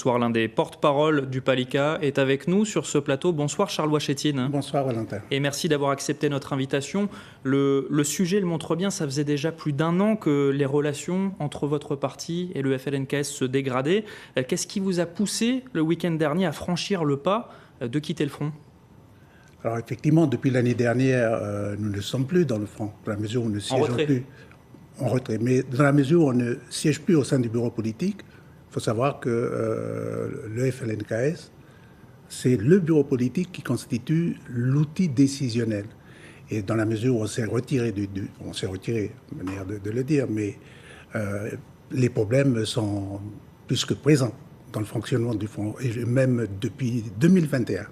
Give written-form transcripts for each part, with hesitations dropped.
Bonsoir, l'un des porte-parole du Palika est avec nous sur ce plateau. Bonsoir Charles Ouachetine. Bonsoir Valentin. Et merci d'avoir accepté notre invitation. Le sujet le montre bien, ça faisait déjà plus d'un an que les relations entre votre parti et le FLNKS se dégradaient. Qu'est-ce qui vous a poussé le week-end dernier à franchir le pas de quitter le front ? Alors effectivement, depuis l'année dernière, nous ne sommes plus dans le front, dans la mesure où nous ne siégeons plus en retrait. Mais dans la mesure où on ne siège plus au sein du bureau politique, il faut savoir que le FLNKS, c'est le bureau politique qui constitue l'outil décisionnel. Et dans la mesure où on s'est retiré on s'est retiré, manière de le dire, mais les problèmes sont plus que présents dans le fonctionnement du front, et même depuis 2021.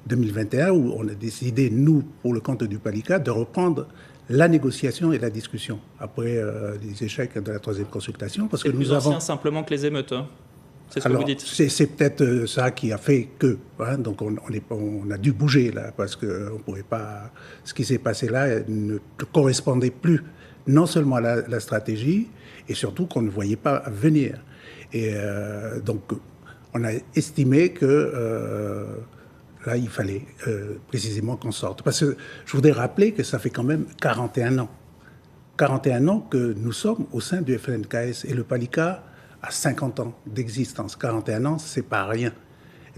2021, où on a décidé, nous, pour le compte du Palika, de reprendre la négociation et la discussion après les échecs de la troisième consultation. Parce c'est que plus nous ancien avons simplement que les émeutes, hein. C'est ce Alors, que vous dites. C'est peut-être ça qui a fait que. Hein, donc on a dû bouger là, parce que on pouvait pas. Ce qui s'est passé là ne correspondait plus non seulement à la stratégie, et surtout qu'on ne voyait pas venir. Et donc on a estimé que là, il fallait précisément qu'on sorte. Parce que je voudrais rappeler que ça fait quand même 41 ans. 41 ans que nous sommes au sein du FLNKS, et le Palika a 50 ans d'existence. 41 ans, c'est pas rien.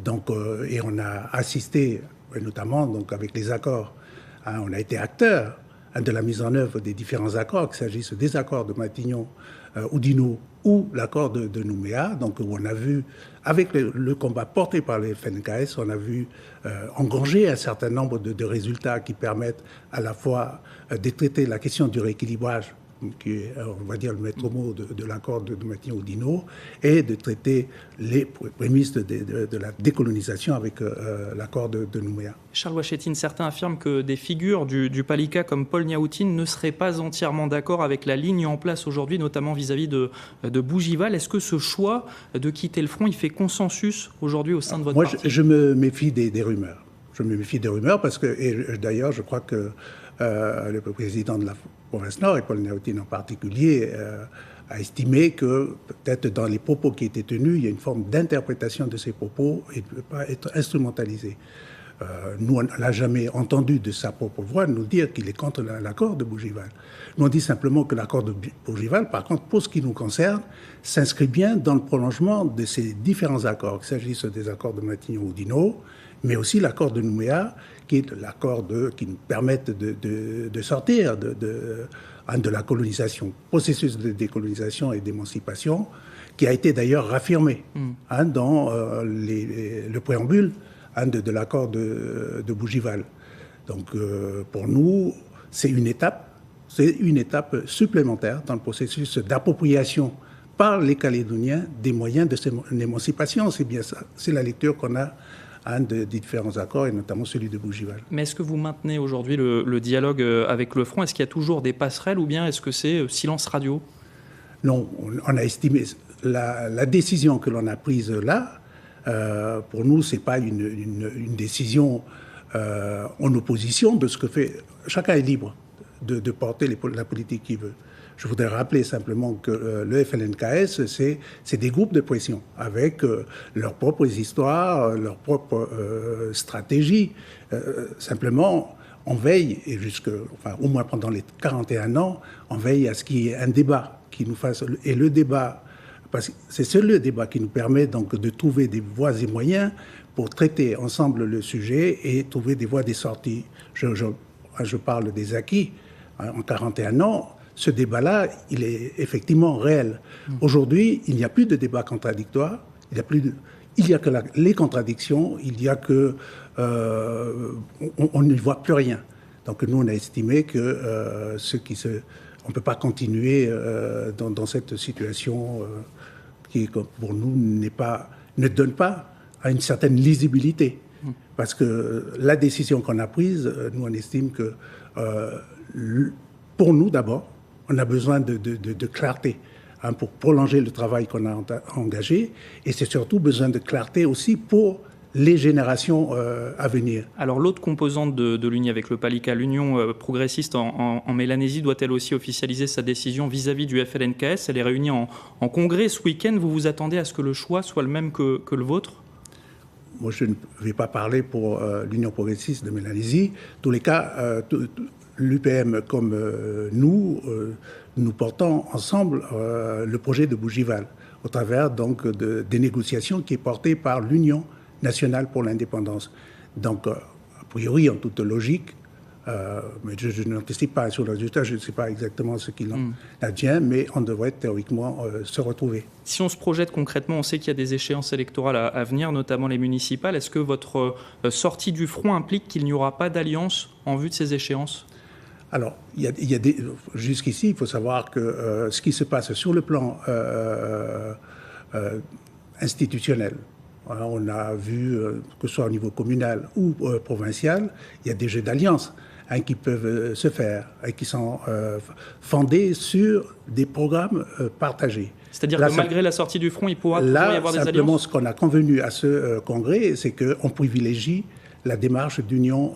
Donc, et on a assisté, notamment donc, avec les accords, hein, on a été acteurs de la mise en œuvre des différents accords, qu'il s'agisse des accords de Matignon-Oudinot ou l'accord de Nouméa, donc où on a vu, avec le combat porté par les FLNKS, on a vu engranger un certain nombre de résultats qui permettent à la fois de traiter la question du rééquilibrage, qui est, on va dire, le maître mot de l'accord de Matignon-Oudinot, et de traiter les prémices de la décolonisation avec l'accord de Nouméa. Charles Ouachetine, certains affirment que des figures du Palika comme Paul Niaoutine ne seraient pas entièrement d'accord avec la ligne en place aujourd'hui, notamment vis-à-vis de Bougival. Est-ce que ce choix de quitter le front, il fait consensus aujourd'hui au sein de votre parti ? Moi, je me méfie des rumeurs. Je me méfie des rumeurs parce que, et d'ailleurs, je crois que le président de la province Nord, et Paul Niaoutine en particulier, a estimé que peut-être dans les propos qui étaient tenus, il y a une forme d'interprétation de ces propos et ne peut pas être instrumentalisé. Nous, on n'a jamais entendu de sa propre voix nous dire qu'il est contre l'accord de Bougival. Nous, on dit simplement que l'accord de Bougival, par contre, pour ce qui nous concerne, s'inscrit bien dans le prolongement de ces différents accords, qu'il s'agisse des accords de Matignon-Oudinot, mais aussi l'accord de Nouméa, qui est l'accord qui nous permet de sortir de la colonisation, processus de décolonisation et d'émancipation, qui a été d'ailleurs raffirmé dans le préambule de l'accord de Bougival. Donc pour nous, c'est une étape supplémentaire dans le processus d'appropriation par les Calédoniens des moyens de cette émancipation. C'est bien ça, c'est la lecture qu'on a des différents accords, et notamment celui de Bougival. Mais est-ce que vous maintenez aujourd'hui le dialogue avec le front ? Est-ce qu'il y a toujours des passerelles, ou bien est-ce que c'est silence radio ? Non, on a estimé la décision que l'on a prise là. Pour nous, c'est pas une décision en opposition de ce que fait. Chacun est libre de porter la politique qu'il veut. Je voudrais rappeler simplement que le FLNKS, c'est des groupes de pression avec leurs propres histoires, leurs propres stratégies. Simplement, on veille, et au moins pendant les 41 ans, on veille à ce qu'il y ait un débat qui nous fasse. Et le débat, parce que c'est le débat qui nous permet donc de trouver des voies et moyens pour traiter ensemble le sujet et trouver des voies des sorties. Je parle des acquis. En 41 ans, ce débat-là, il est effectivement réel. Aujourd'hui, il n'y a plus de débat contradictoire, il n'y a que les contradictions, il y a que on n'y voit plus rien. Donc nous, on a estimé que on ne peut pas continuer dans cette situation qui, pour nous, ne donne pas à une certaine lisibilité. Parce que la décision qu'on a prise, nous, on estime que, pour nous, d'abord, on a besoin de clarté pour prolonger le travail qu'on a engagé. Et c'est surtout besoin de clarté aussi pour les générations à venir. Alors l'autre composante de l'Union avec le PALICA, l'Union progressiste en Mélanésie, doit-elle aussi officialiser sa décision vis-à-vis du FLNKS? Elle est réunie en congrès ce week-end. Vous vous attendez à ce que le choix soit le même que le vôtre? Moi, je ne vais pas parler pour l'Union progressiste de Mélanésie. En tous les cas, l'UPM comme nous portons ensemble le projet de Bougival, au travers donc des négociations qui est portées par l'Union nationale pour l'indépendance. Donc, a priori, en toute logique, mais je n'anticipe pas sur le résultat, je ne sais pas exactement ce qu'il en advient, mais on devrait théoriquement se retrouver. Si on se projette concrètement, on sait qu'il y a des échéances électorales à venir, notamment les municipales. Est-ce que votre sortie du front implique qu'il n'y aura pas d'alliance en vue de ces échéances? Alors, jusqu'ici, il faut savoir que ce qui se passe sur le plan institutionnel, on a vu, que ce soit au niveau communal ou provincial, il y a des jeux d'alliance qui peuvent se faire et qui sont fondés sur des programmes partagés. C'est-à-dire que malgré la sortie du front, il pourra toujours y avoir des alliances? Simplement, ce qu'on a convenu à ce congrès, c'est qu'on privilégie la démarche d'Union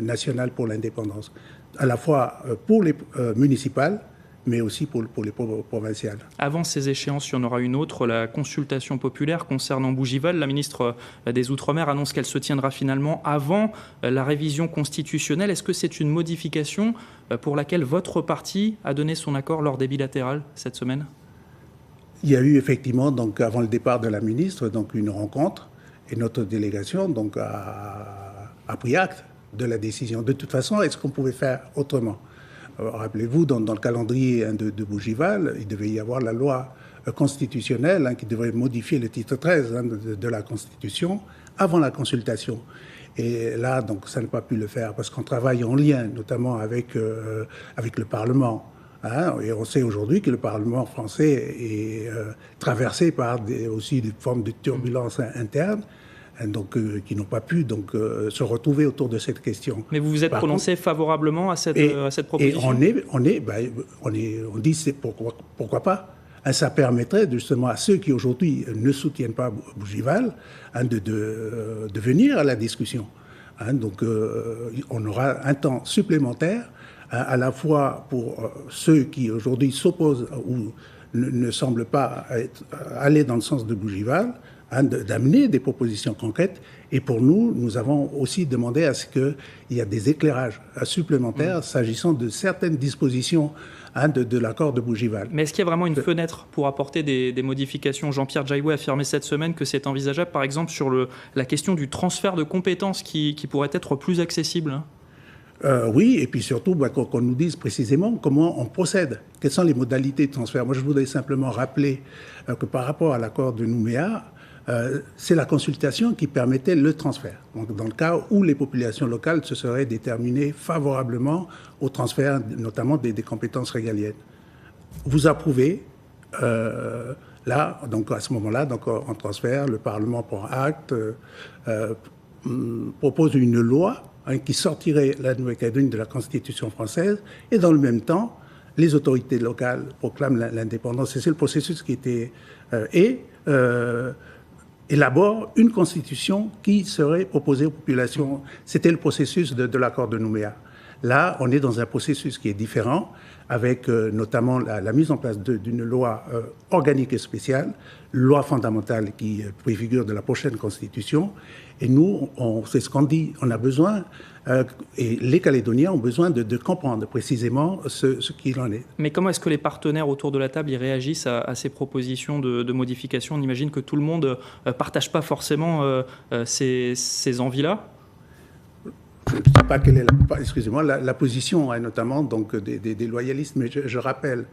nationale pour l'indépendance, à la fois pour les municipales, mais aussi pour les provinciales. Avant ces échéances, il y en aura une autre, la consultation populaire concernant Bougival. La ministre des Outre-mer annonce qu'elle se tiendra finalement avant la révision constitutionnelle. Est-ce que c'est une modification pour laquelle votre parti a donné son accord lors des bilatérales cette semaine? Il y a eu effectivement, donc, avant le départ de la ministre, donc, une rencontre, et notre délégation donc, a pris acte de la décision. De toute façon, est-ce qu'on pouvait faire autrement? Rappelez-vous, dans le calendrier de Bougival, il devait y avoir la loi constitutionnelle qui devrait modifier le titre 13 de la Constitution avant la consultation. Et là, donc, ça n'a pas pu le faire parce qu'on travaille en lien, notamment avec le Parlement. Et on sait aujourd'hui que le Parlement français est traversé par aussi des formes de turbulences internes. Donc, qui n'ont pas pu se retrouver autour de cette question. Mais vous vous êtes prononcé favorablement à cette proposition? Et on dit pourquoi pas. Ça permettrait justement à ceux qui aujourd'hui ne soutiennent pas Bougival de venir à la discussion. Donc on aura un temps supplémentaire à la fois pour ceux qui aujourd'hui s'opposent ou ne semblent pas aller dans le sens de Bougival, d'amener des propositions concrètes. Et pour nous, nous avons aussi demandé à ce qu'il y ait des éclairages supplémentaires s'agissant de certaines dispositions de l'accord de Bougival. Mais est-ce qu'il y a vraiment une fenêtre pour apporter des modifications? Jean-Pierre Jailloué a affirmé cette semaine que c'est envisageable, par exemple, sur la question du transfert de compétences qui pourrait être plus accessible. Oui, et puis surtout qu'on nous dise précisément comment on procède, quelles sont les modalités de transfert. Moi, je voudrais simplement rappeler que par rapport à l'accord de Nouméa, c'est la consultation qui permettait le transfert. Donc, dans le cas où les populations locales se seraient déterminées favorablement au transfert, notamment des compétences régaliennes. Vous approuvez, là, donc à ce moment-là, donc on transfère, le Parlement prend acte, propose une loi qui sortirait la Nouvelle-Calédonie de la Constitution française, et dans le même temps, les autorités locales proclament l'indépendance. Et c'est le processus qui était... élabore une constitution qui serait proposée aux populations. C'était le processus de l'accord de Nouméa. Là, on est dans un processus qui est différent, avec notamment la mise en place d'une loi organique et spéciale, loi fondamentale qui préfigure de la prochaine constitution. Et nous, c'est ce qu'on dit, on a besoin, et les Calédoniens ont besoin de comprendre précisément ce qu'il en est. Mais comment est-ce que les partenaires autour de la table y réagissent à ces propositions de modification? On imagine que tout le monde ne partage pas forcément ces envies-là. Je ne sais pas quelle est la position, notamment donc, des loyalistes, mais je rappelle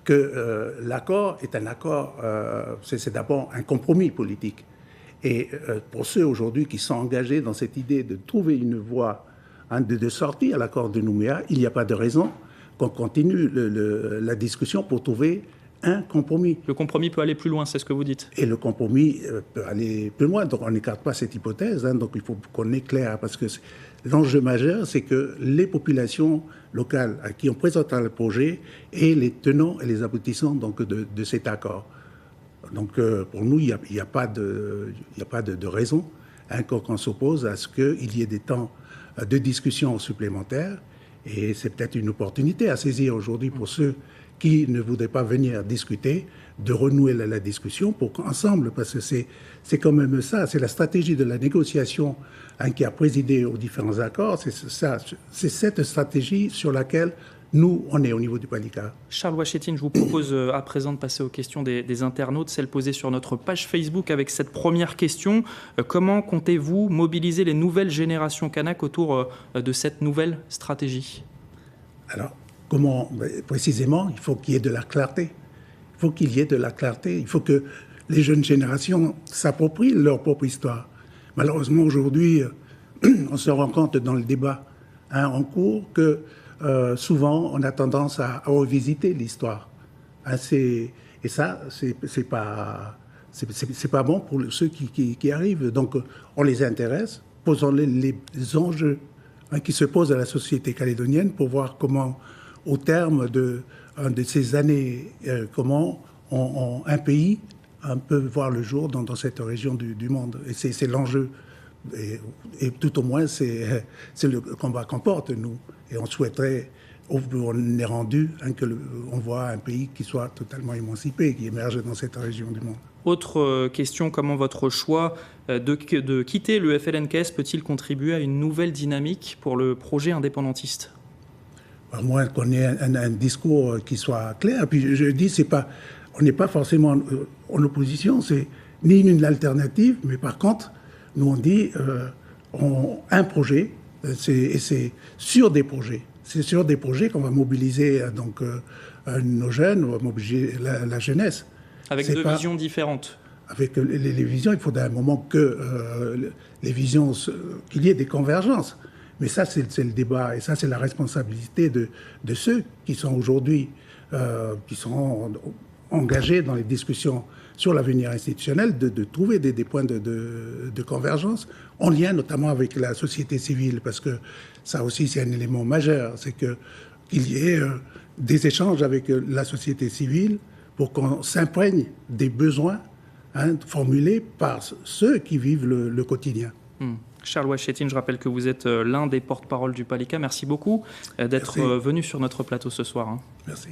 que l'accord est un accord, c'est d'abord un compromis politique. Et pour ceux aujourd'hui qui sont engagés dans cette idée de trouver une voie de sortie à l'accord de Nouméa, il n'y a pas de raison qu'on continue la discussion pour trouver un compromis. Le compromis peut aller plus loin, c'est ce que vous dites. Et le compromis peut aller plus loin, donc on n'écarte pas cette hypothèse, donc il faut qu'on est clair, parce que l'enjeu majeur, c'est que les populations locales à qui on présentera le projet aient les tenants et les aboutissants donc, de cet accord. Donc pour nous, il n'y a pas de raison qu'on s'oppose à ce qu'il y ait des temps de discussion supplémentaires. Et c'est peut-être une opportunité à saisir aujourd'hui pour ceux qui ne voudraient pas venir discuter, de renouer la discussion pour qu'ensemble, parce que c'est quand même ça, c'est la stratégie de la négociation qui a présidé aux différents accords, c'est cette stratégie sur laquelle nous, on est au niveau du Palika. Charles Ouachetine, je vous propose à présent de passer aux questions des internautes, celles posées sur notre page Facebook avec cette première question. Comment comptez-vous mobiliser les nouvelles générations kanak autour de cette nouvelle stratégie? Alors, comment précisément? Il faut qu'il y ait de la clarté. Il faut qu'il y ait de la clarté. Il faut que les jeunes générations s'approprient leur propre histoire. Malheureusement, aujourd'hui, on se rend compte dans le débat en cours que souvent, on a tendance à revisiter l'histoire. Et ça, c'est pas bon pour ceux qui arrivent. Donc, on les intéresse, posons-les les enjeux qui se posent à la société calédonienne pour voir comment, au terme de ces années, comment un pays peut voir le jour dans cette région du monde. Et c'est l'enjeu. Et tout au moins, c'est le combat qu'on porte, nous. Et on souhaiterait, on est rendu, on voit un pays qui soit totalement émancipé, qui émerge dans cette région du monde. Autre question, comment votre choix de quitter le FLNKS peut-il contribuer à une nouvelle dynamique pour le projet indépendantiste? À moins qu'on ait un discours qui soit clair. Puis je dis, on n'est pas forcément en opposition, c'est ni une alternative, mais par contre, nous on dit un projet, c'est sur des projets. C'est sur des projets qu'on va mobiliser nos jeunes, on va mobiliser la jeunesse. Avec deux visions différentes. Avec les visions, il faudra un moment que les visions, qu'il y ait des convergences. Mais ça, c'est le débat, et ça, c'est la responsabilité de ceux qui sont aujourd'hui, qui sont engagés dans les discussions sur l'avenir institutionnel, de trouver des points de convergence, en lien notamment avec la société civile, parce que ça aussi, c'est un élément majeur, c'est qu'il y ait des échanges avec la société civile pour qu'on s'imprègne des besoins formulés par ceux qui vivent le quotidien. Charles Ouachetine, je rappelle que vous êtes l'un des porte-parole du Palika. Merci beaucoup d'être venu sur notre plateau ce soir. Merci.